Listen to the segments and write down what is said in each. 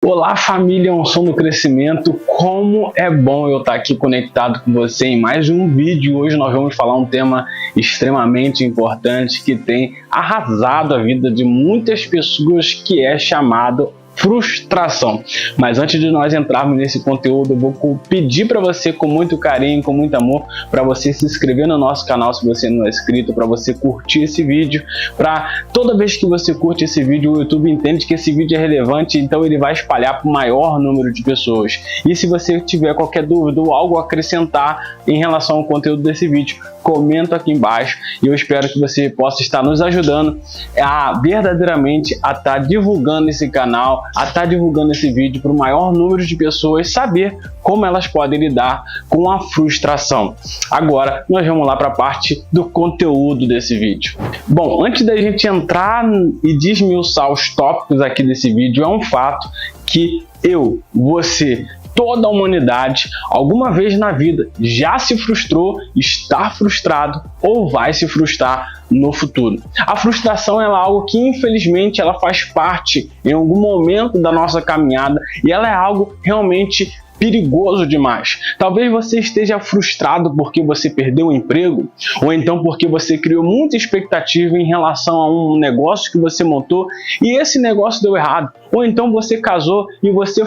Olá família, um som do crescimento, como é bom eu estar aqui conectado com você em mais um vídeo. Hoje nós vamos falar um tema extremamente importante que tem arrasado a vida de muitas pessoas, que é chamado frustração. Mas antes de nós entrarmos nesse conteúdo, eu vou pedir para você com muito carinho, com muito amor, para você se inscrever no nosso canal se você não é inscrito, para você curtir esse vídeo, para toda vez que você curte esse vídeo, o YouTube entende que esse vídeo é relevante, então ele vai espalhar para o maior número de pessoas. E se você tiver qualquer dúvida ou algo a acrescentar em relação ao conteúdo desse vídeo, comenta aqui embaixo e eu espero que você possa estar nos ajudando a verdadeiramente a estar divulgando esse canal, a estar divulgando esse vídeo para o maior número de pessoas saber como elas podem lidar com a frustração. Agora nós vamos lá para a parte do conteúdo desse vídeo. Bom, antes da gente entrar e desmiuçar os tópicos aqui desse vídeo, é um fato que eu, você, toda a humanidade, alguma vez na vida, já se frustrou, está frustrado ou vai se frustrar no futuro. A frustração é algo que, infelizmente, ela faz parte em algum momento da nossa caminhada e ela é algo realmente perigoso demais. Talvez você esteja frustrado porque você perdeu o emprego, ou então porque você criou muita expectativa em relação a um negócio que você montou e esse negócio deu errado. Ou então você casou e você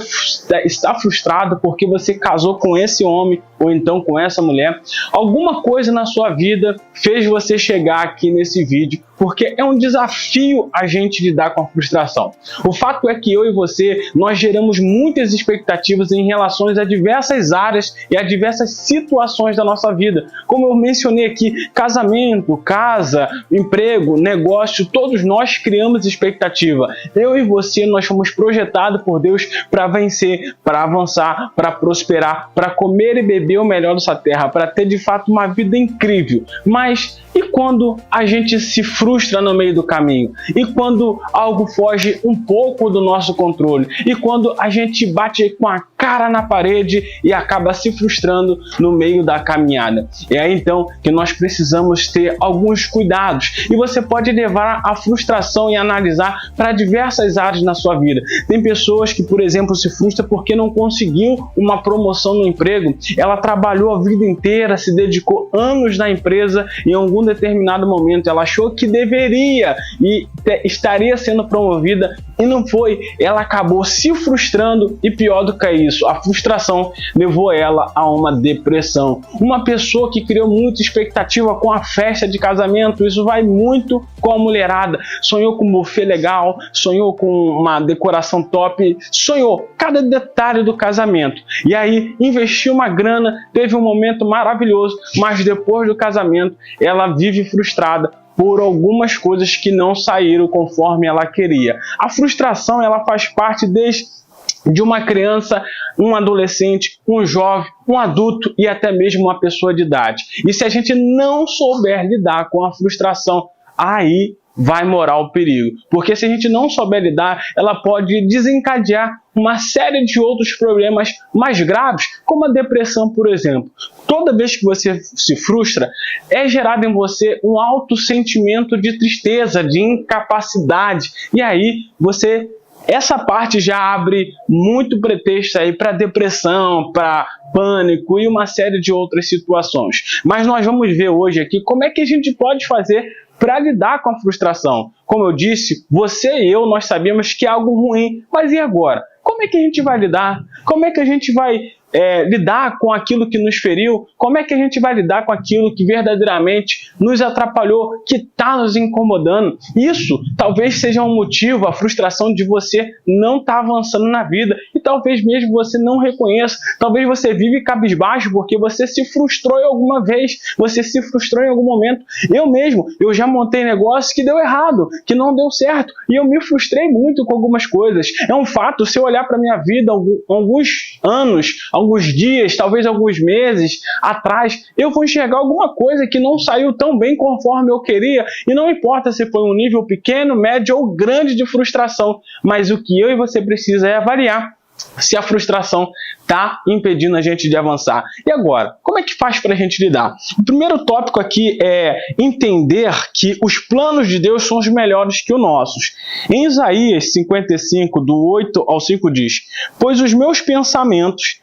está frustrado porque você casou com esse homem ou então com essa mulher. Alguma coisa na sua vida fez você chegar aqui nesse vídeo, porque é um desafio a gente lidar com a frustração. O fato é que eu e você, nós geramos muitas expectativas em relação a diversas áreas e a diversas situações da nossa vida. Como eu mencionei aqui, casamento, casa, emprego, negócio, todos nós criamos expectativa. Eu e você, nós fomos projetados por Deus para vencer, para avançar, para prosperar, para comer e beber o melhor dessa terra, para ter de fato uma vida incrível. Mas e quando a gente se frustra no meio do caminho? E quando algo foge um pouco do nosso controle? E quando a gente bate com a cara na parede e acaba se frustrando no meio da caminhada? É aí então que nós precisamos ter alguns cuidados. E você pode levar a frustração e analisar para diversas áreas na sua vida. Tem pessoas que, por exemplo, se frustram porque não conseguiu uma promoção no emprego. Ela trabalhou a vida inteira, se dedicou anos na empresa e em algum determinado momento ela achou que deveria e estaria sendo promovida e não foi. Ela acabou se frustrando e pior do que isso, a frustração levou ela a uma depressão. Uma pessoa que criou muita expectativa com a festa de casamento, isso vai muito com a mulherada, sonhou com um buffet legal, sonhou com uma decoração top, sonhou cada detalhe do casamento e aí investiu uma grana, teve um momento maravilhoso, mas depois do casamento ela vive frustrada por algumas coisas que não saíram conforme ela queria. A frustração, ela faz parte de uma criança, um adolescente, um jovem, um adulto e até mesmo uma pessoa de idade. E se a gente não souber lidar com a frustração, aí vai morar o perigo. Porque se a gente não souber lidar, ela pode desencadear uma série de outros problemas mais graves, como a depressão, por exemplo. Toda vez que você se frustra, é gerado em você um alto sentimento de tristeza, de incapacidade. E aí essa parte já abre muito pretexto aí para depressão, para pânico e uma série de outras situações. Mas nós vamos ver hoje aqui como é que a gente pode fazer para lidar com a frustração. Como eu disse, você e eu, nós sabemos que é algo ruim, mas e agora? Como é que a gente vai lidar? Como é que a gente vai lidar com aquilo que nos feriu? Como é que a gente vai lidar com aquilo que verdadeiramente nos atrapalhou, que está nos incomodando? Isso talvez seja um motivo, a frustração de você não estar avançando na vida e talvez mesmo você não reconheça. Talvez você vive cabisbaixo porque você se frustrou em alguma vez, você se frustrou em algum momento. Eu já montei negócio que deu errado, que não deu certo e eu me frustrei muito com algumas coisas. É um fato, se eu olhar para a minha vida alguns anos, alguns dias, talvez alguns meses atrás, eu vou enxergar alguma coisa que não saiu tão bem conforme eu queria, e não importa se foi um nível pequeno, médio ou grande de frustração, mas o que eu e você precisa é avaliar se a frustração está impedindo a gente de avançar. E agora, como é que faz para a gente lidar? O primeiro tópico aqui é entender que os planos de Deus são os melhores que os nossos. Em Isaías 55, do 8 ao 5 diz: pois os meus pensamentos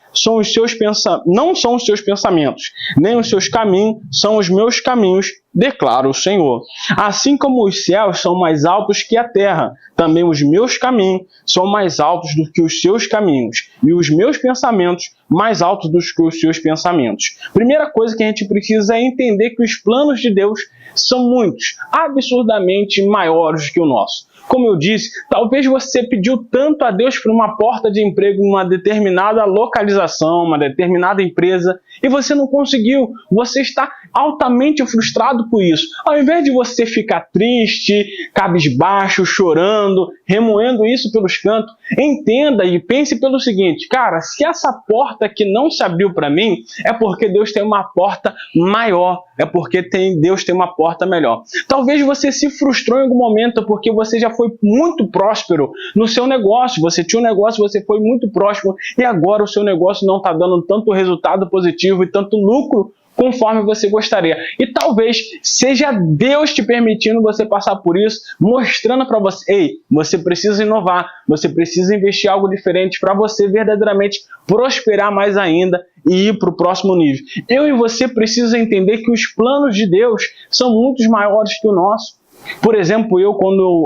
não são os seus pensamentos, nem os seus caminhos são os meus caminhos, declara o Senhor. Assim como os céus são mais altos que a terra, também os meus caminhos são mais altos do que os seus caminhos, e os meus pensamentos mais altos do que os seus pensamentos. Primeira coisa que a gente precisa é entender que os planos de Deus são muitos, absurdamente maiores que o nosso. Como eu disse, talvez você pediu tanto a Deus por uma porta de emprego em uma determinada localização, uma determinada empresa, e você não conseguiu. Você está altamente frustrado por isso. Ao invés de você ficar triste, cabisbaixo, chorando, remoendo isso pelos cantos, entenda e pense pelo seguinte: cara, se essa porta aqui não se abriu para mim, é porque Deus tem uma porta maior, é porque Deus tem uma porta melhor. Talvez você se frustrou em algum momento porque você já foi muito próspero no seu negócio, você tinha um negócio, você foi muito próspero e agora o seu negócio não está dando tanto resultado positivo e tanto lucro conforme você gostaria. E talvez seja Deus te permitindo você passar por isso, mostrando para você: ei, você precisa inovar, você precisa investir algo diferente para você verdadeiramente prosperar mais ainda e ir para o próximo nível. Eu e você precisamos entender que os planos de Deus são muito maiores que o nosso. Por exemplo,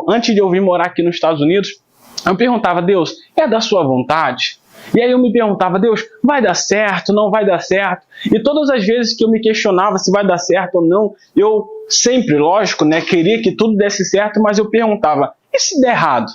antes de eu vir morar aqui nos Estados Unidos, eu perguntava: Deus, é da sua vontade? E aí eu me perguntava: Deus, vai dar certo, não vai dar certo? E todas as vezes que eu me questionava se vai dar certo ou não, eu sempre, lógico, queria que tudo desse certo, mas eu perguntava: e se der errado?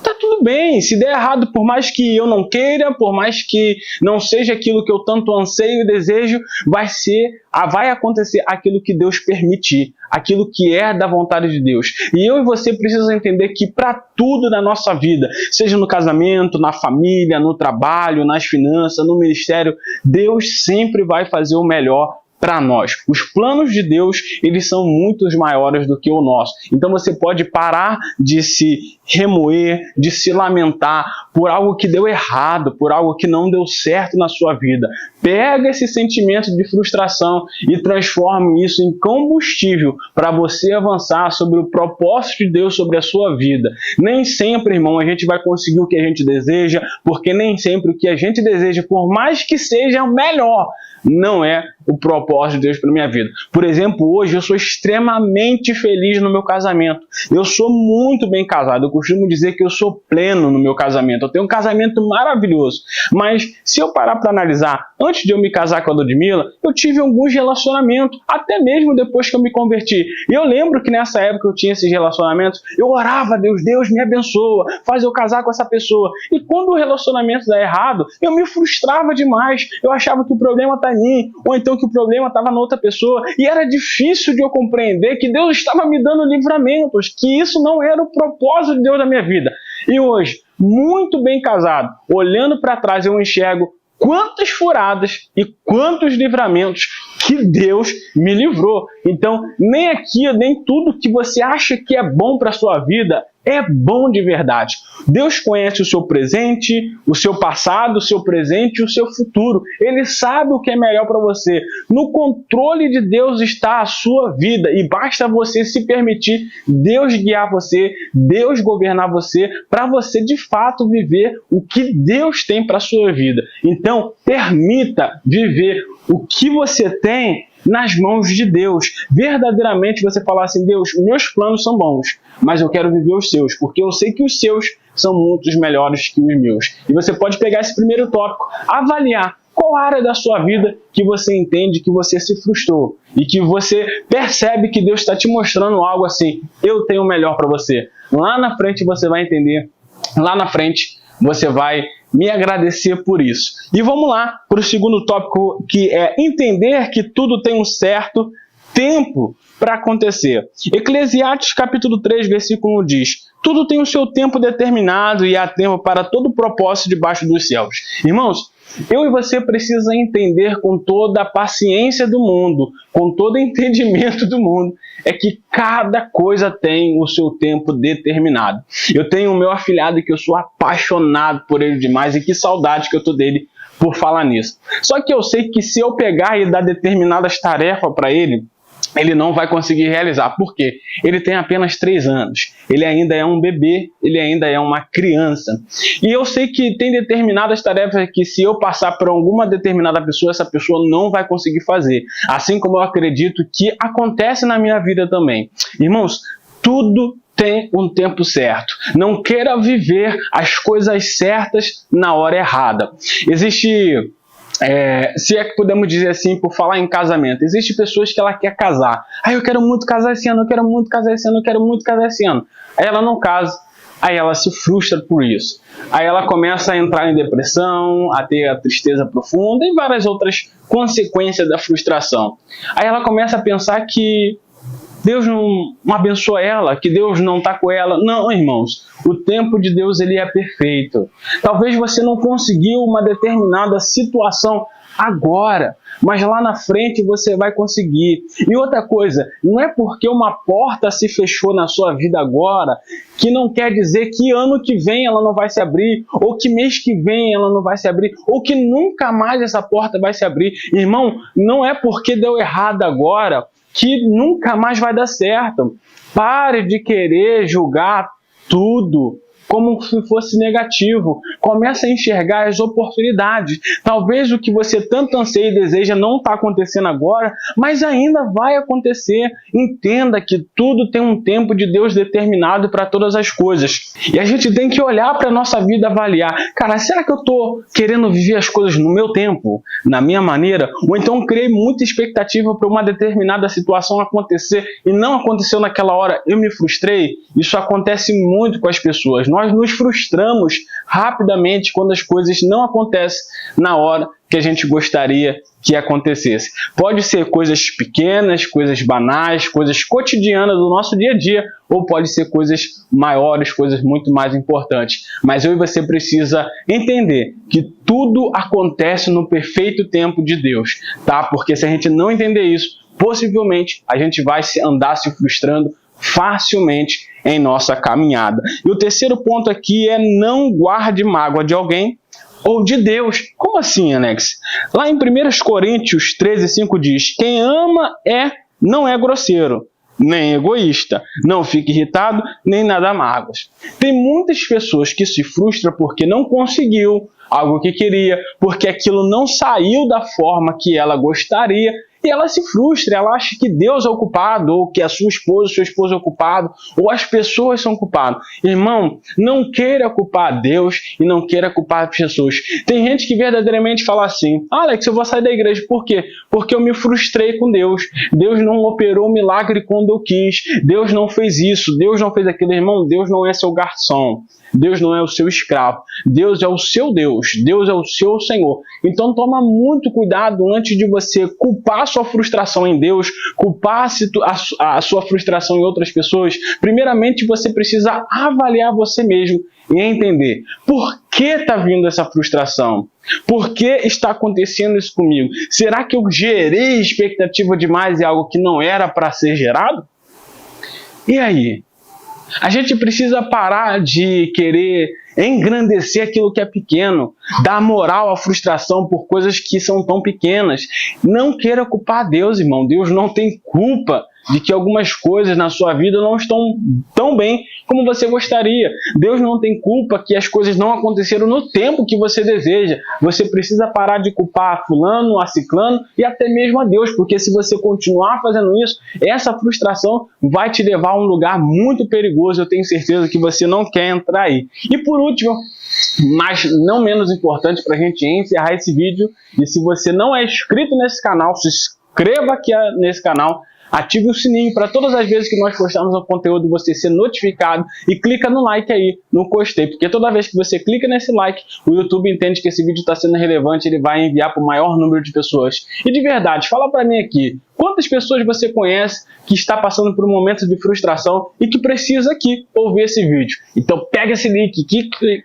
Tá tudo bem, se der errado, por mais que eu não queira, por mais que não seja aquilo que eu tanto anseio e desejo, vai acontecer aquilo que Deus permitir, aquilo que é da vontade de Deus. E eu e você precisamos entender que para tudo na nossa vida, seja no casamento, na família, no trabalho, nas finanças, no ministério, Deus sempre vai fazer o melhor para nós. Os planos de Deus, eles são muito maiores do que o nosso. Então você pode parar de se remoer, de se lamentar por algo que deu errado, por algo que não deu certo na sua vida. Pega esse sentimento de frustração e transforme isso em combustível para você avançar sobre o propósito de Deus sobre a sua vida. Nem sempre, irmão, a gente vai conseguir o que a gente deseja, porque nem sempre o que a gente deseja, por mais que seja o melhor, não é o propósito de Deus para minha vida. Por exemplo, hoje eu sou extremamente feliz no meu casamento. Eu sou muito bem casado. Eu costumo dizer que eu sou pleno no meu casamento. Eu tenho um casamento maravilhoso. Mas se eu parar para analisar, antes de eu me casar com a Ludmila, eu tive alguns relacionamentos, até mesmo depois que eu me converti. E eu lembro que nessa época eu tinha esses relacionamentos, eu orava a Deus: Deus me abençoa, faz eu casar com essa pessoa. E quando o relacionamento dá errado, eu me frustrava demais. Eu achava que o problema está em mim, ou então que o problema estava na outra pessoa, e era difícil de eu compreender que Deus estava me dando livramentos, que isso não era o propósito de Deus na minha vida. E hoje, muito bem casado, olhando para trás, eu enxergo quantas furadas e quantos livramentos que Deus me livrou. Então, nem tudo que você acha que é bom para a sua vida é bom de verdade. Deus conhece o seu presente, o seu passado, o seu presente e o seu futuro. Ele sabe o que é melhor para você. No controle de Deus está a sua vida e basta você se permitir Deus guiar você, Deus governar você, para você de fato viver o que Deus tem para a sua vida. Então, permita viver o que você tem nas mãos de Deus. Verdadeiramente você falar assim: Deus, meus planos são bons, mas eu quero viver os seus, porque eu sei que os seus são muitos melhores que os meus. E você pode pegar esse primeiro tópico, avaliar qual área da sua vida que você entende que você se frustrou e que você percebe que Deus está te mostrando algo assim: eu tenho o melhor para você. Lá na frente você vai entender, lá na frente você vai me agradecer por isso. E vamos lá para o segundo tópico, que é entender que tudo tem um certo tempo para acontecer. Eclesiastes capítulo 3, versículo 1 diz: tudo tem o seu tempo determinado e há tempo para todo propósito debaixo dos céus. Irmãos, eu e você precisa entender com toda a paciência do mundo, com todo o entendimento do mundo, é que cada coisa tem o seu tempo determinado. Eu tenho o meu afilhado que eu sou apaixonado por ele demais e que saudade que eu tô dele por falar nisso. Só que eu sei que se eu pegar e dar determinadas tarefas para ele, ele não vai conseguir realizar. Por quê? Ele tem apenas 3 anos. Ele ainda é um bebê, ele ainda é uma criança. E eu sei que tem determinadas tarefas que se eu passar por alguma determinada pessoa, essa pessoa não vai conseguir fazer. Assim como eu acredito que acontece na minha vida também. Irmãos, tudo tem um tempo certo. Não queira viver as coisas certas na hora errada. Existe... se é que podemos dizer assim, por falar em casamento, existem pessoas que ela quer casar. Eu quero muito casar esse ano, eu quero muito casar esse ano, eu quero muito casar esse ano. Aí ela não casa, aí ela se frustra por isso. Aí ela começa a entrar em depressão, a ter a tristeza profunda e várias outras consequências da frustração. Aí ela começa a pensar que Deus não abençoa ela, que Deus não está com ela. Não, irmãos, o tempo de Deus ele é perfeito. Talvez você não conseguiu uma determinada situação agora, mas lá na frente você vai conseguir. E outra coisa, não é porque uma porta se fechou na sua vida agora, que não quer dizer que ano que vem ela não vai se abrir, ou que mês que vem ela não vai se abrir, ou que nunca mais essa porta vai se abrir. Irmão, não é porque deu errado agora que nunca mais vai dar certo. Pare de querer julgar tudo como se fosse negativo. Comece a enxergar as oportunidades. Talvez o que você tanto anseia e deseja não está acontecendo agora, mas ainda vai acontecer. Entenda que tudo tem um tempo de Deus determinado para todas as coisas. E a gente tem que olhar para a nossa vida e avaliar. Cara, será que eu estou querendo viver as coisas no meu tempo? Na minha maneira? Ou então criei muita expectativa para uma determinada situação acontecer e não aconteceu naquela hora? Eu me frustrei? Isso acontece muito com as pessoas. Nós nos frustramos rapidamente quando as coisas não acontecem na hora que a gente gostaria que acontecesse. Pode ser coisas pequenas, coisas banais, coisas cotidianas do nosso dia a dia, ou pode ser coisas maiores, coisas muito mais importantes. Mas eu e você precisa entender que tudo acontece no perfeito tempo de Deus, tá? Porque se a gente não entender isso, possivelmente a gente vai andar se frustrando facilmente em nossa caminhada. E o terceiro ponto aqui é: não guarde mágoa de alguém ou de Deus. Como assim, Alex? Lá em 1 Coríntios 13:5 diz: quem ama não é grosseiro, nem egoísta, não fica irritado, nem nada mágoas. Tem muitas pessoas que se frustram porque não conseguiu algo que queria, porque aquilo não saiu da forma que ela gostaria, e ela se frustra, ela acha que Deus é o culpado, ou que a sua esposa, seu esposo é o culpado, ou as pessoas são culpadas. Irmão, não queira culpar Deus e não queira culpar as pessoas. Tem gente que verdadeiramente fala assim: Alex, eu vou sair da igreja. Por quê? Porque eu me frustrei com Deus. Deus não operou milagre quando eu quis. Deus não fez isso, Deus não fez aquilo. Irmão, Deus não é seu garçom. Deus não é o seu escravo. Deus é o seu Deus. Deus é o seu Senhor. Então toma muito cuidado antes de você culpar a sua frustração em Deus, culpar a sua frustração em outras pessoas. Primeiramente, você precisa avaliar você mesmo e entender por que está vindo essa frustração. Por que está acontecendo isso comigo? Será que eu gerei expectativa demais em algo que não era para ser gerado? E aí? A gente precisa parar de querer engrandecer aquilo que é pequeno, dar moral à frustração por coisas que são tão pequenas. Não queira culpar Deus, irmão. Deus não tem culpa de que algumas coisas na sua vida não estão tão bem como você gostaria. Deus não tem culpa que as coisas não aconteceram no tempo que você deseja. Você precisa parar de culpar a fulano, a ciclano e até mesmo a Deus, porque se você continuar fazendo isso, essa frustração vai te levar a um lugar muito perigoso. Eu tenho certeza que você não quer entrar aí. E por último, mas não menos importante para a gente encerrar esse vídeo, e se você não é inscrito nesse canal, se inscreva aqui nesse canal, ative o sininho para todas as vezes que nós postarmos o conteúdo você ser notificado, e clica no like aí, no gostei, porque toda vez que você clica nesse like, o YouTube entende que esse vídeo está sendo relevante, ele vai enviar para o maior número de pessoas. E de verdade, fala para mim aqui, quantas pessoas você conhece que está passando por um momento de frustração e que precisa aqui ouvir esse vídeo? Então pega esse link,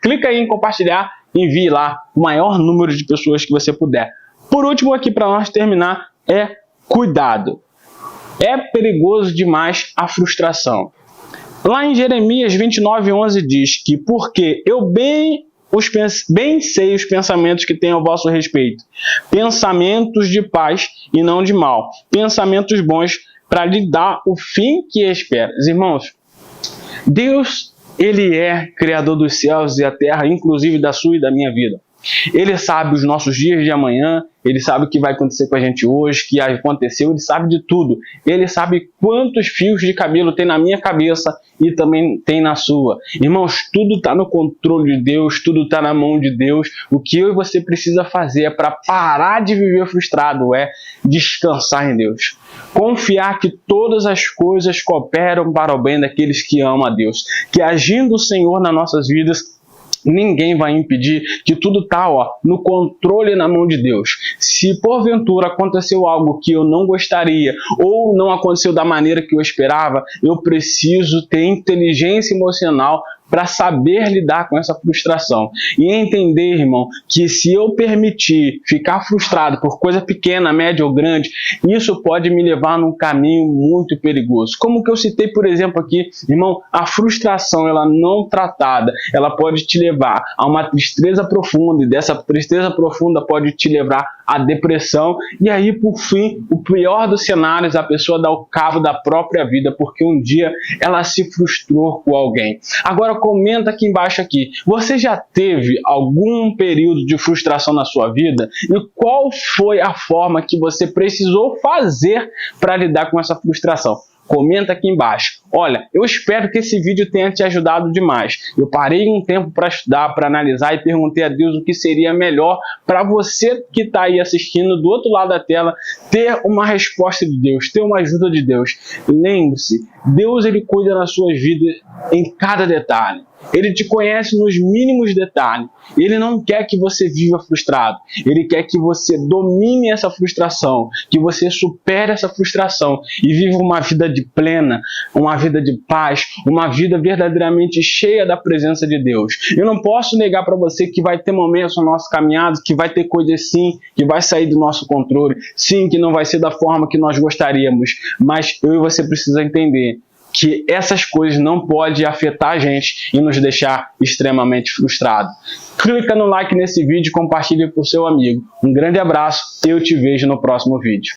clica aí em compartilhar envie lá o maior número de pessoas que você puder. Por último aqui, para nós terminar, cuidado. É perigoso demais a frustração. Lá em Jeremias 29:11 diz que porque eu bem sei os pensamentos que tenho ao vosso respeito, pensamentos de paz e não de mal, pensamentos bons para lhe dar o fim que esperas. Irmãos, Deus, Ele é Criador dos céus e da terra, inclusive da sua e da minha vida. Ele sabe os nossos dias de amanhã, Ele sabe o que vai acontecer com a gente hoje, o que aconteceu, Ele sabe de tudo. Ele sabe quantos fios de cabelo tem na minha cabeça e também tem na sua. Irmãos, tudo está no controle de Deus, tudo está na mão de Deus. O que eu e você precisa fazer para parar de viver frustrado é descansar em Deus. Confiar que todas as coisas cooperam para o bem daqueles que amam a Deus. Que agindo o Senhor nas nossas vidas, ninguém vai impedir, que tudo está no controle e na mão de Deus. Se porventura aconteceu algo que eu não gostaria ou não aconteceu da maneira que eu esperava, eu preciso ter inteligência emocional para saber lidar com essa frustração. E entender, irmão, que se eu permitir ficar frustrado por coisa pequena, média ou grande, isso pode me levar num caminho muito perigoso. Como que eu citei, por exemplo, aqui, irmão, a frustração, ela não tratada, ela pode te levar a uma tristeza profunda, e dessa tristeza profunda pode te levar à depressão, e aí, por fim, o pior dos cenários, a pessoa dá o cabo da própria vida, porque um dia ela se frustrou com alguém. Agora, comenta aqui embaixo aqui, você já teve algum período de frustração na sua vida? E qual foi a forma que você precisou fazer para lidar com essa frustração? Comenta aqui embaixo. Olha, eu espero que esse vídeo tenha te ajudado demais. Eu parei um tempo para estudar, para analisar e perguntei a Deus o que seria melhor para você que está aí assistindo do outro lado da tela ter uma resposta de Deus, ter uma ajuda de Deus. Lembre-se, Deus, Ele cuida das suas vidas em cada detalhe. Ele te conhece nos mínimos detalhes. Ele não quer que você viva frustrado. Ele quer que você domine essa frustração, que você supere essa frustração e viva uma vida de plena, uma vida de paz, uma vida verdadeiramente cheia da presença de Deus. Eu não posso negar para você que vai ter momentos na nossa caminhada, que vai ter coisas sim, que vai sair do nosso controle, sim, que não vai ser da forma que nós gostaríamos, mas eu e você precisa entender que essas coisas não podem afetar a gente e nos deixar extremamente frustrados. Clica no like nesse vídeo e compartilhe com o seu amigo. Um grande abraço e eu te vejo no próximo vídeo.